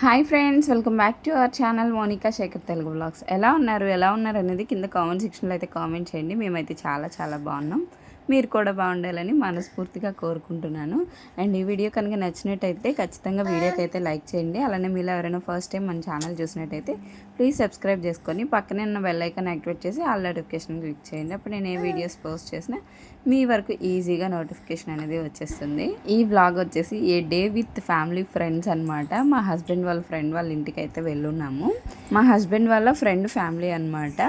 Hi friends, welcome back to our channel Monika Shekhar Telugu vlogs. ఎలా ఉన్నారు అనేది కింద కామెంట్ సెక్షన్లో అయితే కామెంట్ చేయండి. మేమైతే చాలా చాలా బాగున్నాం. మీరు కూడా బాగుండాలని మనస్ఫూర్తిగా కోరుకుంటున్నాను. అండ్ ఈ వీడియో కనుక నచ్చినట్టయితే ఖచ్చితంగా వీడియోకి అయితే లైక్ చేయండి. అలానే మీలో ఎవరైనా ఫస్ట్ టైం మన ఛానల్ చూసినట్టయితే ప్లీజ్ సబ్స్క్రైబ్ చేసుకొని పక్కనే ఉన్న బెల్ ఐకాన్ యాక్టివేట్ చేసి ఆల్ నోటిఫికేషన్ క్లిక్ చేయండి. అప్పుడు నేను ఏ వీడియోస్ పోస్ట్ చేసినా మీ వరకు ఈజీగా నోటిఫికేషన్ అనేది వచ్చేస్తుంది. ఈ వ్లాగ్ వచ్చేసి ఏ డే విత్ ఫ్యామిలీ ఫ్రెండ్స్ అనమాట. మా హస్బెండ్ వాళ్ళ ఫ్రెండ్ వాళ్ళ ఇంటికి అయితే వెళ్ళున్నాము. మా హస్బెండ్ వాళ్ళ ఫ్రెండ్ ఫ్యామిలీ అనమాట.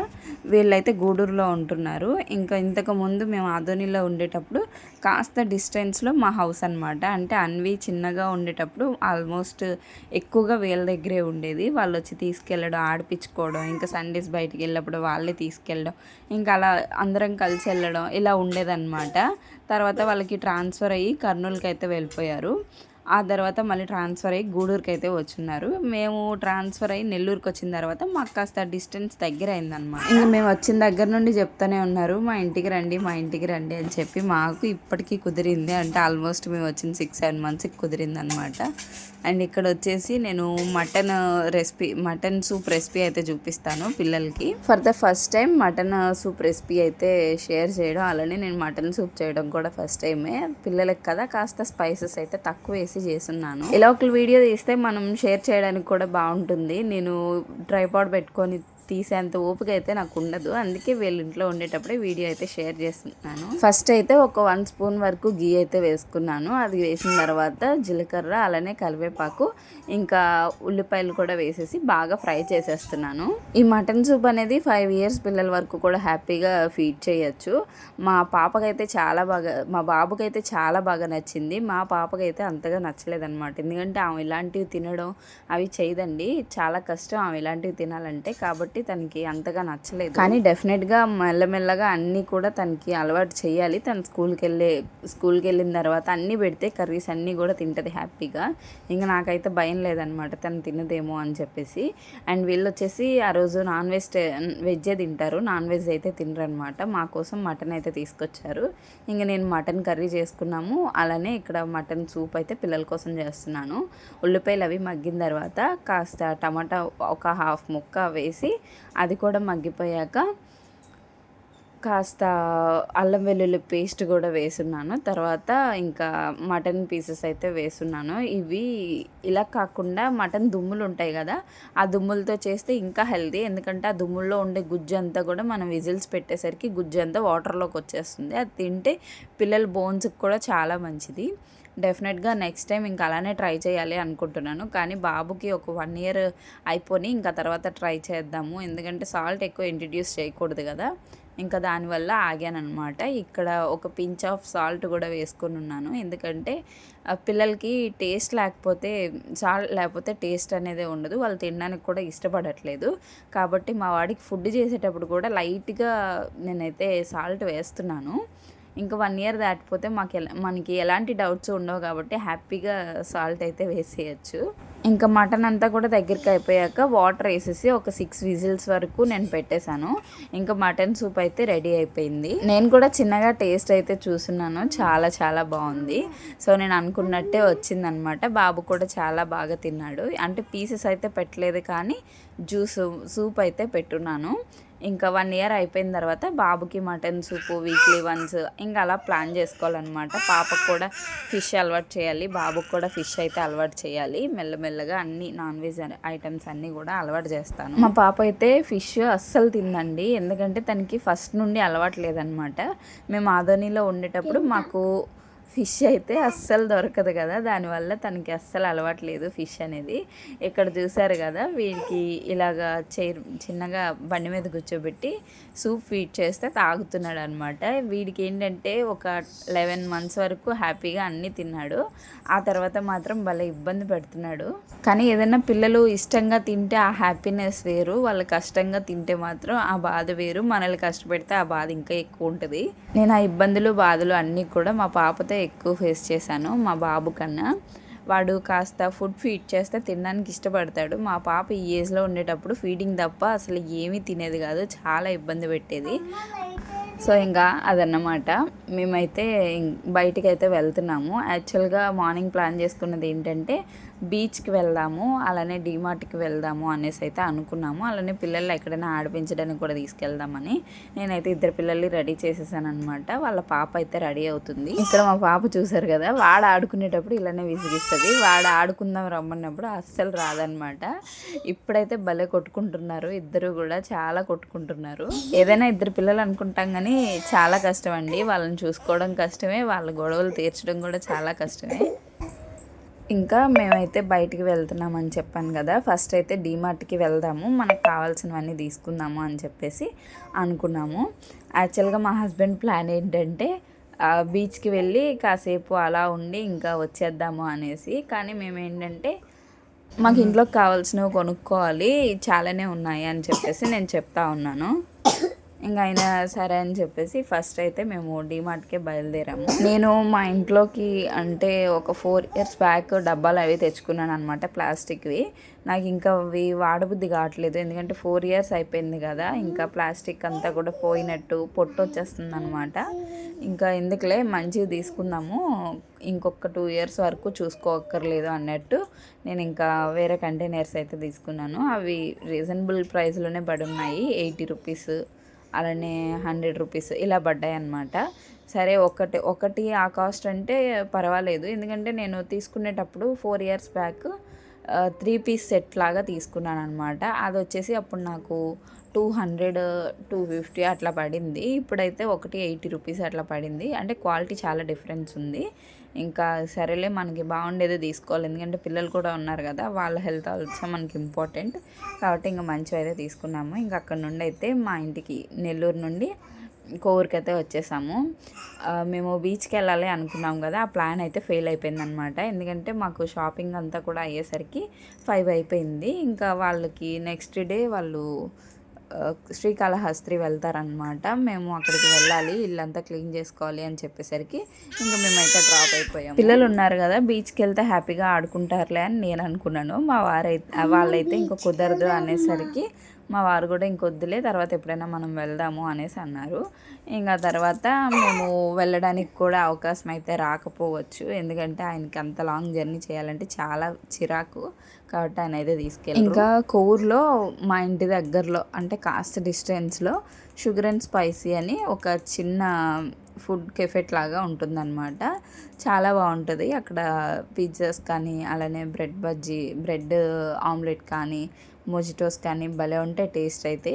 వీళ్ళైతే గూడూరులో ఉంటున్నారు. ఇంకా ఇంతకు ముందు మేము ఆదోనిలో ఉండేటప్పుడు కాస్త డిస్టెన్స్లో మా హౌస్ అనమాట. అంటే అన్వి చిన్నగా ఉండేటప్పుడు ఆల్మోస్ట్ ఎక్కువగా వీళ్ళ దగ్గరే ఉండేది. వాళ్ళు వచ్చి తీసుకెళ్ళడం, ఆడిపించుకోవడం, ఇంకా సండేస్ బయటికి వెళ్ళినప్పుడు వాళ్ళే తీసుకెళ్ళడం, ఇంకా అలా అందరం కలిసి వెళ్ళడం ఇలా ఉండేదన్నమాట. తర్వాత వాళ్ళకి ట్రాన్స్ఫర్ అయ్యి కర్నూలుకి అయితే వెళ్ళిపోయారు. ఆ తర్వాత మళ్ళీ ట్రాన్స్ఫర్ అయ్యి గూడూరుకి అయితే వచ్చున్నారు. మేము ట్రాన్స్ఫర్ అయ్యి నెల్లూరుకి వచ్చిన తర్వాత మాకు కాస్త డిస్టెన్స్ దగ్గర అయిందనమాట. ఇంకా మేము వచ్చిన దగ్గర నుండి చెప్తూనే ఉన్నారు, మా ఇంటికి రండి మా ఇంటికి రండి అని చెప్పి. మాకు ఇప్పటికీ కుదిరింది. అంటే ఆల్మోస్ట్ మేము వచ్చిన 6-7 మంత్స్కి కుదిరింది అనమాట. అండ్ ఇక్కడ వచ్చేసి నేను మటన్ సూప్ రెసిపీ అయితే చూపిస్తాను పిల్లలకి. For the first time mutton soup recipe అయితే షేర్ చేయడం, అలానే నేను మటన్ సూప్ చేయడం కూడా ఫస్ట్ టైమే. పిల్లలకి కదా కాస్త స్పైసెస్ అయితే తక్కువ వేసి చేస్తున్నాను. ఇలా ఒక వీడియో తీస్తే మనం షేర్ చేయడానికి కూడా బాగుంటుంది. నేను ట్రైపాడ్ పెట్టుకొని తీసేంత ఓపిక అయితే నాకు ఉండదు. అందుకే వీళ్ళ ఇంట్లో ఉండేటప్పుడే వీడియో అయితే షేర్ చేస్తున్నాను. ఫస్ట్ అయితే ఒక 1 స్పూన్ వరకు గీ అయితే వేసుకున్నాను. అది వేసిన తర్వాత జీలకర్ర, అలానే కరివేపాకు, ఇంకా ఉల్లిపాయలు కూడా వేసేసి బాగా ఫ్రై చేసేస్తున్నాను. ఈ మటన్ సూప్ అనేది 5 ఇయర్స్ పిల్లల వరకు కూడా హ్యాపీగా ఫీడ్ చేయొచ్చు. మా బాబుకైతే చాలా బాగా నచ్చింది. మా పాపకైతే అంతగా నచ్చలేదన్నమాట. ఎందుకంటే ఆమె ఇలాంటివి తినడం అవి చేయదండి. చాలా కష్టం ఆమె ఇలాంటివి తినాలంటే. కాబట్టి తనకి అంతగా నచ్చలేదు. కానీ డెఫినెట్గా మెల్లమెల్లగా అన్నీ కూడా తనకి అలవాటు చేయాలి. తను స్కూల్కి వెళ్ళిన తర్వాత అన్నీ పెడితే కర్రీస్ అన్నీ కూడా తింటుంది హ్యాపీగా. ఇంకా నాకైతే భయం లేదనమాట తను తినదేమో అని చెప్పేసి. అండ్ వీళ్ళు వచ్చేసి ఆ రోజు వెజ్జే తింటారు, నాన్ వెజ్ అయితే తినరు అనమాట. మా కోసం మటన్ అయితే తీసుకొచ్చారు. ఇంకా నేను మటన్ కర్రీ చేసుకున్నాము. అలానే ఇక్కడ మటన్ సూప్ అయితే పిల్లల కోసం చేస్తున్నాను. ఉల్లిపాయలు అవి మగ్గిన తర్వాత కాస్త టమాటా ఒక హాఫ్ ముక్క వేసి అది కూడా మగ్గిపోయాక కాస్త అల్లం వెల్లుల్లి పేస్ట్ కూడా వేసున్నాను. తర్వాత ఇంకా మటన్ పీసెస్ అయితే వేసున్నాను. ఇవి ఇలా కాకుండా మటన్ దుమ్ములు ఉంటాయి కదా, ఆ దుమ్ములతో చేస్తే ఇంకా హెల్తీ. ఎందుకంటే ఆ దుమ్ముల్లో ఉండే గుజ్జు అంతా కూడా మనం విజిల్స్ పెట్టేసరికి గుజ్జు అంతా వాటర్లోకి వచ్చేస్తుంది. అది తింటే పిల్లల బోన్స్కి కూడా చాలా మంచిది. డెఫినెట్గా నెక్స్ట్ టైం ఇంకా అలానే ట్రై చేయాలి అనుకుంటున్నాను. కానీ బాబుకి ఒక 1 ఇయర్ అయిపోయి ఇంకా తర్వాత ట్రై చేద్దాము. ఎందుకంటే సాల్ట్ ఎక్కువ ఇంట్రడ్యూస్ చేయకూడదు కదా, ఇంకా దానివల్ల ఆగానమాట. ఇక్కడ ఒక పించ్ ఆఫ్ సాల్ట్ కూడా వేసుకొని ఉన్నాను. ఎందుకంటే పిల్లలకి సాల్ట్ లేకపోతే టేస్ట్ అనేది ఉండదు. వాళ్ళు తినడానికి కూడా ఇష్టపడట్లేదు. కాబట్టి మా వాడికి ఫుడ్ చేసేటప్పుడు కూడా లైట్గా నేనైతే సాల్ట్ వేస్తున్నాను. ఇంకా 1 ఇయర్ దాటిపోతే మనకి ఎలాంటి డౌట్స్ ఉండవు కాబట్టి హ్యాపీగా సాల్ట్ అయితే వేసేయచ్చు. ఇంకా మటన్ అంతా కూడా దగ్గరికి అయిపోయాక వాటర్ వేసేసి ఒక 6 విజిల్స్ వరకు నేను పెట్టేశాను. ఇంకా మటన్ సూప్ అయితే రెడీ అయిపోయింది. నేను కూడా చిన్నగా టేస్ట్ అయితే చూస్తున్నాను, చాలా చాలా బాగుంది. సో నేను అనుకున్నట్టే వచ్చిందనమాట. బాబు కూడా చాలా బాగా తిన్నాడు. అంటే పీసెస్ అయితే పెట్టలేదు, కానీ సూప్ అయితే పెట్టున్నాను. ఇంకా 1 ఇయర్ అయిపోయిన తర్వాత బాబుకి మటన్ సూపు వీక్లీ వన్స్ ఇంకా అలా ప్లాన్ చేసుకోవాలన్నమాట. పాపకు కూడా ఫిష్ అలవాటు చేయాలి, బాబుకు కూడా ఫిష్ అయితే అలవాటు చేయాలి. మెల్లమెల్లగా అన్ని నాన్ వెజ్ ఐటమ్స్ అన్నీ కూడా అలవాటు చేస్తాను. మా పాప అయితే ఫిష్ అస్సలు తిందండి. ఎందుకంటే తనకి ఫస్ట్ నుండి అలవాటు లేదనమాట. మేము ఆదోనిలో ఉండేటప్పుడు మాకు ఫిష్ అయితే అస్సలు దొరకదు కదా, దానివల్ల తనకి అస్సలు అలవాట్లేదు ఫిష్ అనేది. ఇక్కడ చూసారు కదా, వీడికి ఇలాగా చిన్నగా బండి మీద కూర్చోబెట్టి సూప్ ఫీడ్ చేస్తే తాగుతున్నాడు అనమాట. వీడికి ఏంటంటే ఒక 11 మంత్స్ వరకు హ్యాపీగా అన్నీ తిన్నాడు. ఆ తర్వాత మాత్రం భలే ఇబ్బంది పెడుతున్నాడు. కానీ ఏదైనా పిల్లలు ఇష్టంగా తింటే ఆ హ్యాపీనెస్ వేరు, వాళ్ళు కష్టంగా తింటే మాత్రం ఆ బాధ వేరు. మనల్ని కష్టపెడితే ఆ బాధ ఇంకా ఎక్కువ ఉంటుంది. నేను ఆ ఇబ్బందులు బాధలు అన్నీ కూడా మా పాపతో ఎక్కువ ఫేస్ చేశాను మా బాబు కన్నా. వాడు కాస్త ఫుడ్ ఫీడ్ చేస్తే తినడానికి ఇష్టపడతాడు. మా పాప ఈ ఏజ్లో ఉండేటప్పుడు ఫీడింగ్ తప్ప అసలు ఏమీ తినేది కాదు, చాలా ఇబ్బంది పెట్టేది. సో ఇంకా అదన్నమాట. మేమైతే బయటికి అయితే వెళ్తున్నాము. యాక్చువల్గా మార్నింగ్ ప్లాన్ చేసుకున్నది ఏంటంటే బీచ్కి వెళ్దాము, అలానే డీమార్ట్కి వెళ్దాము అనేసి అయితే అనుకున్నాము. అలానే పిల్లల్ని ఎక్కడైనా ఆడిపించడానికి కూడా తీసుకెళ్దామని నేనైతే ఇద్దరు పిల్లల్ని రెడీ చేసేసాను అనమాట. వాళ్ళ పాప అయితే రెడీ అవుతుంది. ఇక్కడ మా పాప చూసారు కదా, వాడు ఆడుకునేటప్పుడు ఇలానే విసిగిస్తుంది. వాడు ఆడుకుందాం రమ్మన్నప్పుడు అస్సలు రాదనమాట. ఇప్పుడైతే భలే కొట్టుకుంటున్నారు ఇద్దరు కూడా, చాలా కొట్టుకుంటున్నారు. ఏదైనా ఇద్దరు పిల్లలు అనుకుంటాం కానీ చాలా కష్టం అండి. వాళ్ళని చూసుకోవడం కష్టమే, వాళ్ళ గొడవలు తీర్చడం కూడా చాలా కష్టమే. ఇంకా మేమైతే బయటికి వెళ్తున్నామని చెప్పాను కదా, ఫస్ట్ అయితే డీమార్ట్కి వెళ్దాము, మనకు కావాల్సినవన్నీ తీసుకుందాము అని చెప్పేసి అనుకున్నాము. యాక్చువల్గా మా హస్బెండ్ ప్లాన్ ఏంటంటే బీచ్కి వెళ్ళి కాసేపు అలా ఉండి ఇంకా వచ్చేద్దాము అనేసి. కానీ మేమేంటంటే మాకు ఇంట్లోకి కావాల్సినవి కొనుక్కోవాలి, చాలానే ఉన్నాయి అని చెప్పేసి నేను చెప్తా ఉన్నాను. ఇంకా అయినా సరే అని చెప్పేసి ఫస్ట్ అయితే మేము డీమార్ట్కే బయలుదేరాము. నేను మా ఇంట్లోకి అంటే ఒక 4 years బ్యాక్ డబ్బాలు అవి తెచ్చుకున్నాను అనమాట, ప్లాస్టిక్వి. నాకు ఇంకా అవి వాడబుద్ధి కావట్లేదు, ఎందుకంటే 4 years అయిపోయింది కదా, ఇంకా ప్లాస్టిక్ అంతా కూడా పోయినట్టు పొట్టు వచ్చేస్తుంది అనమాట. ఇంకా ఎందుకులే మంచిగా తీసుకుందాము, ఇంకొక 2 years వరకు చూసుకోక్కర్లేదు అన్నట్టు నేను ఇంకా వేరే కంటైనర్స్ అయితే తీసుకున్నాను. అవి రీజనబుల్ ప్రైస్లోనే పడి ఉన్నాయి, 80 రూపీస్ అలానే 100 రూపీస్ ఇలా పడ్డాయి అన్నమాట. సరే ఒకటి ఆ కాస్ట్ అంటే పర్వాలేదు, ఎందుకంటే నేను తీసుకునేటప్పుడు 4 years బ్యాక్ 3 piece సెట్ లాగా తీసుకున్నాను అనమాట. అది వచ్చేసి అప్పుడు నాకు 200 250 అట్లా పడింది. ఇప్పుడైతే ఒకటి 80 రూపీస్ అట్లా పడింది. అంటే క్వాలిటీ చాలా డిఫరెన్స్ ఉంది. ఇంకా సరేలే మనకి బాగుండేదే తీసుకోవాలి, ఎందుకంటే పిల్లలు కూడా ఉన్నారు కదా, వాళ్ళ హెల్త్ ఆల్సో మనకి ఇంపార్టెంట్ కాబట్టి ఇంకా మంచివి అయితే తీసుకున్నాము. ఇంకా అక్కడ నుండి అయితే మా ఇంటికి నెల్లూరు నుండి కోవూరుకి అయితే వచ్చేసాము. మేము బీచ్కి వెళ్ళాలి అనుకున్నాం కదా, ఆ ప్లాన్ అయితే ఫెయిల్ అయిపోయింది అనమాట. ఎందుకంటే మాకు షాపింగ్ అంతా కూడా అయ్యేసరికి 5 అయిపోయింది. ఇంకా వాళ్ళకి నెక్స్ట్ డే వాళ్ళు శ్రీకాళహస్తి వెళ్తారనమాట. మేము అక్కడికి వెళ్ళాలి, ఇల్లంతా క్లీన్ చేసుకోవాలి అని చెప్పేసరికి ఇంకా మేమైతే డ్రాప్ అయిపోయాము. పిల్లలు ఉన్నారు కదా, బీచ్కి వెళ్తే హ్యాపీగా ఆడుకుంటారులే అని నేను అనుకున్నాను. మా వాళ్ళైతే ఇంకా కుదరదు అనేసరికి మా వారు కూడా ఇంకొద్దులే, తర్వాత ఎప్పుడైనా మనం వెళ్దాము అనేసి అన్నారు. ఇంకా తర్వాత మేము వెళ్ళడానికి కూడా అవకాశం అయితే రాకపోవచ్చు, ఎందుకంటే ఆయనకి అంత లాంగ్ జర్నీ చేయాలంటే చాలా చిరాకు, కాబట్టి ఆయన అయితే తీసుకెళ్ళి. ఇంకా కోవూరులో మా ఇంటి దగ్గరలో అంటే కాస్త డిస్టెన్స్లో షుగర్ అండ్ స్పైసీ అని ఒక చిన్న ఫుడ్ కెఫెట్ లాగా ఉంటుందన్నమాట. చాలా బాగుంటుంది అక్కడ. పిజ్జాస్ కానీ అలానే బ్రెడ్ ఆమ్లెట్ కానీ మొజిటోస్ కానీ భలే ఉంటాయి టేస్ట్ అయితే.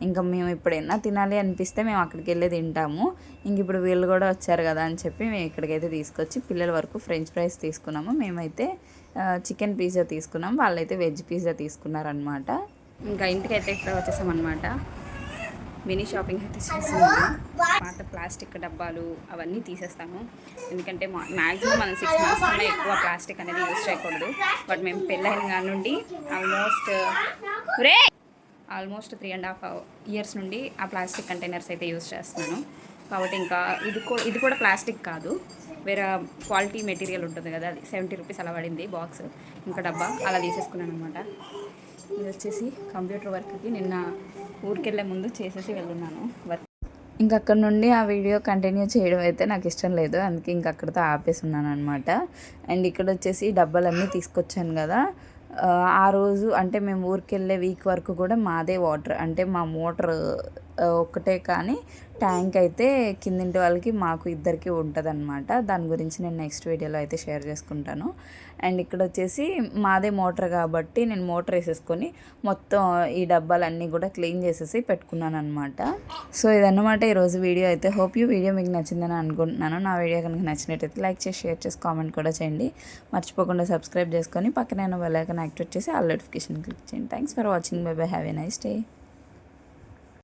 ఇంకా మేము ఎప్పుడైనా తినాలి అనిపిస్తే మేము అక్కడికి వెళ్ళి తింటాము. ఇంక ఇప్పుడు వీళ్ళు కూడా వచ్చారు కదా అని చెప్పి మేము ఇక్కడికైతే తీసుకొచ్చి పిల్లల వరకు ఫ్రెంచ్ ఫ్రైస్ తీసుకున్నాము. మేమైతే చికెన్ పిజ్జా తీసుకున్నాం, వాళ్ళైతే వెజ్ పిజ్జా తీసుకున్నారనమాట. ఇంకా ఇంటికైతే ఇక్కడ వచ్చేసామన్నమాట. మినీ షాపింగ్ అయితే చేసాము. పాత ప్లాస్టిక్ డబ్బాలు అవన్నీ తీసేస్తాము, ఎందుకంటే మ్యాక్సిమం మనం 6 months కన్నా ఎక్కువ ప్లాస్టిక్ అనేది యూజ్ చేయకూడదు. బట్ మేము పెళ్ళైన కాడ నుండి ఆల్మోస్ట్ 3.5 years నుండి ఆ ప్లాస్టిక్ కంటైనర్స్ అయితే యూజ్ చేస్తున్నాను. కాబట్టి ఇంకా ఇది కూడా ప్లాస్టిక్ కాదు, వేరే క్వాలిటీ మెటీరియల్ ఉంటుంది కదా, అది 70 రూపీస్ అలా పడింది బాక్స్. ఇంకా డబ్బా అలా తీసేసుకున్నాను అనమాట. ఇది వచ్చేసి కంప్యూటర్ వర్క్కి నిన్న ఊరికెళ్ళే ముందు చేసేసి వెళ్ళున్నాను వర్క్. ఇంకా అక్కడ నుండి ఆ వీడియో కంటిన్యూ చేయడం అయితే నాకు ఇష్టం లేదు, అందుకే ఇంక అక్కడితో ఆపేస్తున్నాను అనమాట. అండ్ ఇక్కడ వచ్చేసి డబ్బాలన్నీ తీసుకొచ్చాను కదా, ఆ రోజు అంటే మేము ఊరికెళ్ళే వీక్ వరకు కూడా మాదే వాటర్, అంటే మా మోటార్ ఒక్కటే కానీ ట్యాంక్ అయితే కిందింటి వాళ్ళకి మాకు ఇద్దరికి ఉంటుంది అనమాట. దాని గురించి నేను నెక్స్ట్ వీడియోలో అయితే షేర్ చేసుకుంటాను. అండ్ ఇక్కడ వచ్చేసి మాదే మోటార్ కాబట్టి నేను మోటార్ వేసేసుకొని మొత్తం ఈ డబ్బాలన్నీ కూడా క్లీన్ చేసేసి పెట్టుకున్నాను అనమాట. సో ఇదన్నమాట ఈరోజు వీడియో అయితే. హోప్ యూ వీడియో మీకు నచ్చిందని అనుకుంటున్నాను. నా వీడియో కనుక నచ్చినట్టయితే లైక్ చేసి షేర్ చేసి కామెంట్ కూడా చేయండి. మర్చిపోకుండా సబ్స్క్రైబ్ చేసుకొని పక్కనే బెల్ ఐకాన్ యాక్టివేట్ చేసి ఆల్ నోటిఫికేషన్ క్లిక్ చేయండి. Thanks for watching. By by. Have a nice day.